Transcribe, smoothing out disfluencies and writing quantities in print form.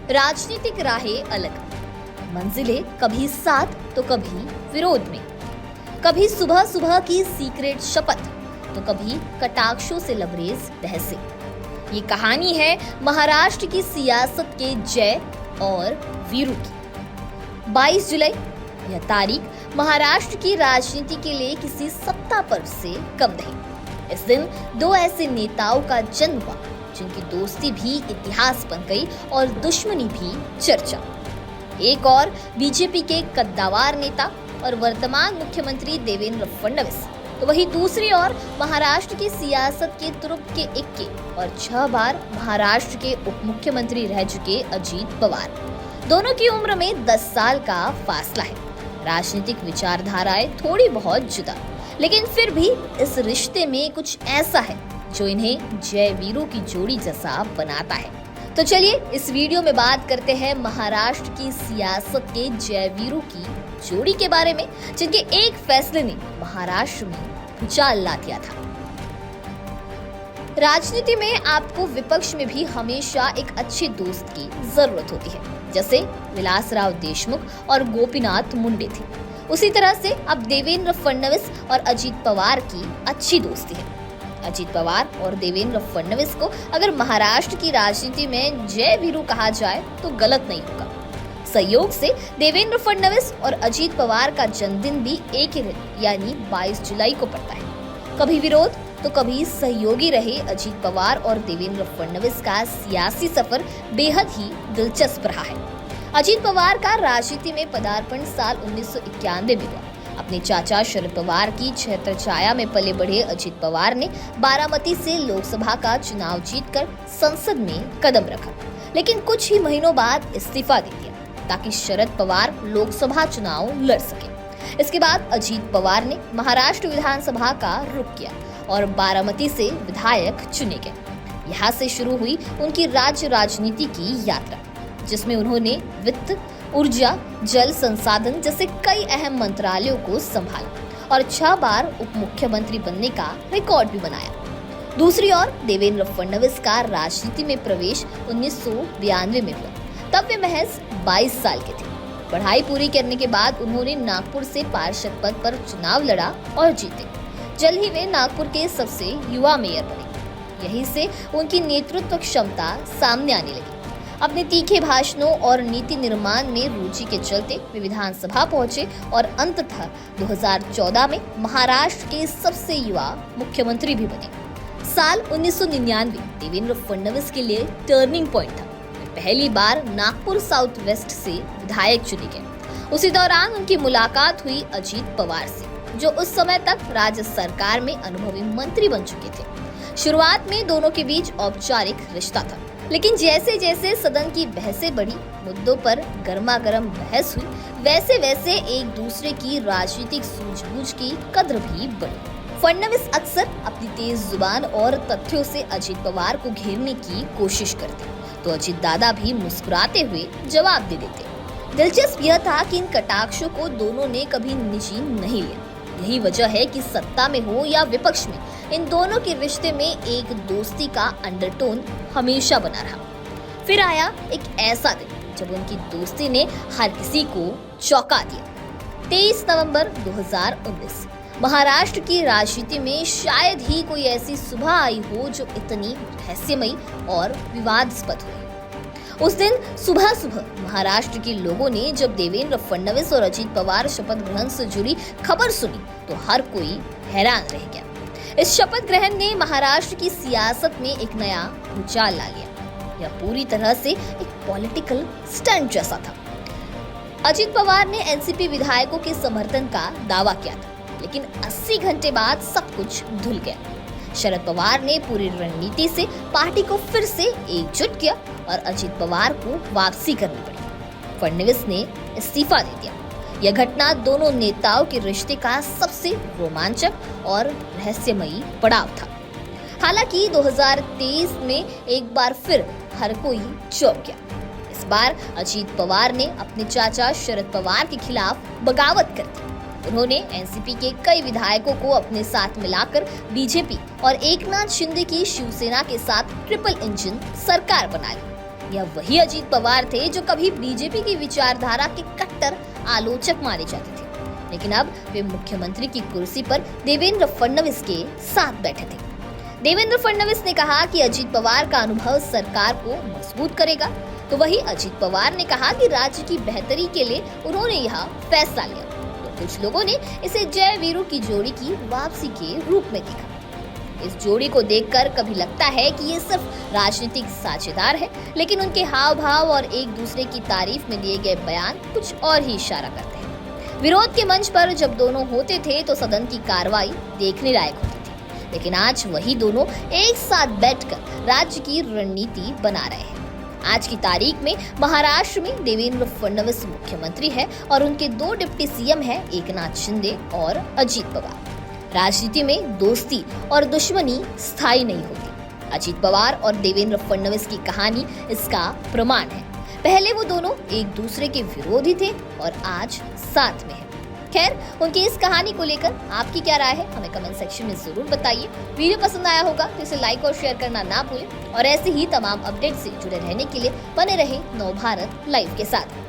राजनीतिक राहें अलग, मंजिलें कभी साथ तो कभी विरोध में, कभी सुबह सुबह की सीक्रेट शपथ तो कभी कटाक्षों से लबरेज बहसें। ये कहानी है महाराष्ट्र की सियासत के जय और वीरू की। 22 जुलाई यह तारीख महाराष्ट्र की राजनीति के लिए किसी सत्ता पर्व से कम नहीं। इस दिन दो ऐसे नेताओं का जन्म हुआ जिनकी दोस्ती भी इतिहास बन गई और दुश्मनी भी चर्चा। एक और बीजेपी के कद्दावर नेता और वर्तमान मुख्यमंत्री देवेंद्र फडणवीस, तो वही दूसरी ओर महाराष्ट्र की सियासत के तुरुप के इक्के और 6 बार महाराष्ट्र के उप मुख्यमंत्री रह चुके अजीत पवार। दोनों की उम्र में 10 साल का फासला है। राजनीतिक विचारधाराएं थोड़ी बहुत जुदा, लेकिन फिर भी इस रिश्ते में कुछ ऐसा है जो इन्हें जय वीरू की जोड़ी जैसा बनाता है। तो चलिए इस वीडियो में बात करते हैं महाराष्ट्र की सियासत के जय वीरू की जोड़ी के बारे में, जिनके एक फैसले ने महाराष्ट्र में भूचाल ला दिया था। राजनीति में आपको विपक्ष में भी हमेशा एक अच्छे दोस्त की जरूरत होती है। जैसे विलासराव देशमुख और गोपीनाथ मुंडे थे, उसी तरह से अब देवेंद्र फडणवीस और अजीत पवार की अच्छी दोस्ती है। अजीत पवार और देवेंद्र फडणवीस को अगर महाराष्ट्र की राजनीति में जय वीरू कहा जाए तो गलत नहीं होगा। संयोग से देवेंद्र फडणवीस और अजीत पवार का जन्मदिन भी एक ही दिन यानी 22 जुलाई को पड़ता है। कभी विरोध तो कभी सहयोगी रहे अजीत पवार और देवेंद्र फडणवीस का सियासी सफर बेहद ही दिलचस्प रहा है। अजीत पवार का राजनीति में पदार्पण साल 1991 में हुआ। अपने चाचा शरद पवार की छत्रछाया में पले बढ़े अजीत पवार ने बारामती से लोकसभा का चुनाव जीतकर संसद में कदम रखा, लेकिन कुछ ही महीनों बाद इस्तीफा दे दिया ताकि शरद पवार लोकसभा चुनाव लड़ सके। इसके बाद अजीत पवार ने महाराष्ट्र विधानसभा का रुख किया और बारामती से विधायक चुने गए। यहाँ से शुरू हुई उनकी राज्य राजनीति की यात्रा, जिसमें उन्होंने वित्त, ऊर्जा, जल संसाधन जैसे कई अहम मंत्रालयों को संभाला और 6 बार उप मुख्यमंत्री बनने का रिकॉर्ड भी बनाया। दूसरी ओर देवेंद्र फडणवीस का राजनीति में प्रवेश 1992 में हुआ। तब वे महज 22 साल के थे। पढ़ाई पूरी करने के बाद उन्होंने नागपुर से पार्षद पद पर चुनाव लड़ा और जीते। जल्द ही वे नागपुर के सबसे युवा मेयर बने। यहीं से उनकी नेतृत्व क्षमता सामने आने लगी। अपने तीखे भाषणों और नीति निर्माण में रुचि के चलते वे विधानसभा पहुंचे और अंततः 2014 में महाराष्ट्र के सबसे युवा मुख्यमंत्री भी बने। साल 1999 देवेंद्र फडणवीस के लिए टर्निंग पॉइंट था। पहली बार नागपुर साउथ वेस्ट से विधायक चुने गए। उसी दौरान उनकी मुलाकात हुई अजीत पवार से, जो उस समय तक राज्य सरकार में अनुभवी मंत्री बन चुके थे। शुरुआत में दोनों के बीच औपचारिक रिश्ता था, लेकिन जैसे जैसे सदन की बहसें बढ़ी, मुद्दों पर गर्मा गर्म बहस हुई, वैसे वैसे एक दूसरे की राजनीतिक सूझबूझ की कद्र भी बढ़ी। फडणवीस अक्सर अपनी तेज जुबान और तथ्यों से अजीत पवार को घेरने की कोशिश करते, तो अजीत दादा भी मुस्कुराते हुए जवाब दे देते। दिलचस्प यह था कि इन कटाक्षों को दोनों ने कभी निजी नहीं लिया। यही वजह है कि सत्ता में हो या विपक्ष में, इन दोनों के रिश्ते में एक दोस्ती का अंडरटोन हमेशा बना रहा। फिर आया एक ऐसा दिन जब उनकी दोस्ती ने हर किसी को चौंका दिया। 23 नवंबर 2019 महाराष्ट्र की राजनीति में शायद ही कोई ऐसी सुबह आई हो जो इतनी रहस्यमयी और विवादास्पद हो। उस दिन सुबह सुबह महाराष्ट्र के लोगों ने जब देवेंद्र फडणवीस और अजीत पवार शपथ ग्रहण से जुड़ी खबर सुनी तो हर कोई हैरान रह गया। इस शपथ ग्रहण ने महाराष्ट्र की सियासत में एक नया भूचाल ला लिया। यह पूरी तरह से एक पॉलिटिकल स्टंट जैसा था। अजीत पवार ने एनसीपी विधायकों के समर्थन का दावा किया था, लेकिन 80 घंटे बाद सब कुछ धुल गया। शरद पवार ने पूरी रणनीति से पार्टी को फिर से एकजुट किया और अजीत पवार को वापसी करनी पड़ी। फडणवीस ने इस्तीफा दे दिया। यह घटना दोनों नेताओं के रिश्ते का सबसे रोमांचक और रहस्यमयी पड़ाव था। हालांकि 2023 में एक बार फिर हर कोई चौंक गया। इस बार अजीत पवार ने अपने चाचा शरद पवार के खिलाफ बगावत कर दी। उन्होंने एनसीपी के कई विधायकों को अपने साथ मिलाकर बीजेपी और एकनाथ शिंदे की शिवसेना के साथ ट्रिपल इंजन सरकार बना ली। यह वही अजीत पवार थे जो कभी बीजेपी की विचारधारा के कट्टर आलोचक माने जाते थे, लेकिन अब वे मुख्यमंत्री की कुर्सी पर देवेंद्र फडणवीस के साथ बैठे थे। देवेंद्र फडणवीस ने कहा कि अजीत पवार का अनुभव सरकार को मजबूत करेगा, तो वही अजीत पवार ने कहा कि राज्य की बेहतरी के लिए उन्होंने यह फैसला लिया। तो कुछ लोगों ने इसे जय वीरू की जोड़ी की वापसी के रूप में देखा। इस जोड़ी को देखकर कभी लगता है कि ये सिर्फ राजनीतिक साझेदार है, लेकिन उनके हाव भाव और एक दूसरे की तारीफ में दिए गए बयान कुछ और ही इशारा करते हैं। विरोध के मंच पर जब दोनों होते थे तो सदन की कार्रवाई देखने लायक होती थी, लेकिन आज वही दोनों एक साथ बैठकर राज्य की रणनीति बना रहे हैं। आज की तारीख में महाराष्ट्र में देवेंद्र फडणवीस मुख्यमंत्री है और उनके 2 डिप्टी सीएम हैं, एकनाथ शिंदे और अजीत पवार। राजनीति में दोस्ती और दुश्मनी स्थायी नहीं होती। अजीत पवार और देवेंद्र फडणवीस की कहानी इसका प्रमाण है। पहले वो दोनों एक दूसरे के विरोधी थे और आज साथ में हैं। खैर, उनकी इस कहानी को लेकर आपकी क्या राय है, हमें कमेंट सेक्शन में जरूर बताइए। वीडियो पसंद आया होगा तो इसे लाइक और शेयर करना ना भूलें और ऐसे ही तमाम अपडेट से जुड़े रहने के लिए बने रहें नव भारत लाइव के साथ।